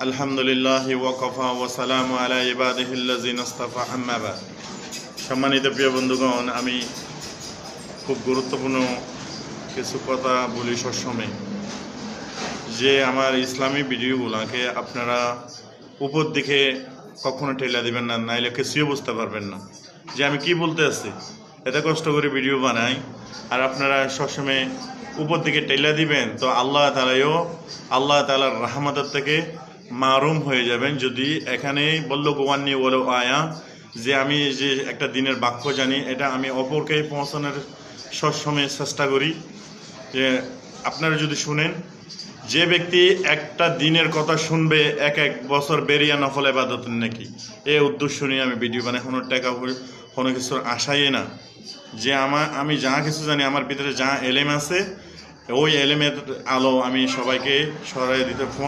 আলহামদুলিল্লাহ ওয়াকাফা ওয়া সালামু আলা ইবাদিহিল্লাযিনা ইসতাফা আম্মা বাদ। সম্মানিত প্রিয় বন্ধুগণ, আমি খুব গুরুত্বপূর্ণ কিছু কথা বলি সবসময়, যে আমার ইসলামী ভিডিওগুলোকে আপনারা উপর দিকে কখনো ঠেলা দিবেন না, নাইলে কিছুই বুঝতে পারবেন না যে আমি কি বলতে আছি। এত কষ্ট করে ভিডিও বানাই আর আপনারা সবসময় উপর দিকে টেলা দিবেন, তো আল্লাহ তাআলার রহমতের থেকে মারুম হয়ে যাবেন। যদি এখানে বললো গোয়ান্নি বলো আয়া, যে আমি যে একটা দিনের বাক্য জানি, এটা আমি অপরকে পৌঁছানোর সবসময় চেষ্টা করি। যে আপনারা যদি শুনেন, যে ব্যক্তি একটা দিনের কথা শুনবে এক বছর বেরিয়া নফল ইবাদত নাকি, এই উদ্দেশ্য নিয়ে আমি ভিডিও বানাই। কোনো টাকা কোনো কিছুর আশাই না, যে আমি যা কিছু জানি, আমার ভিতরে যা এলেম আছে, ওই এলেমের আলো আমি সবাইকে ছড়াই দিতে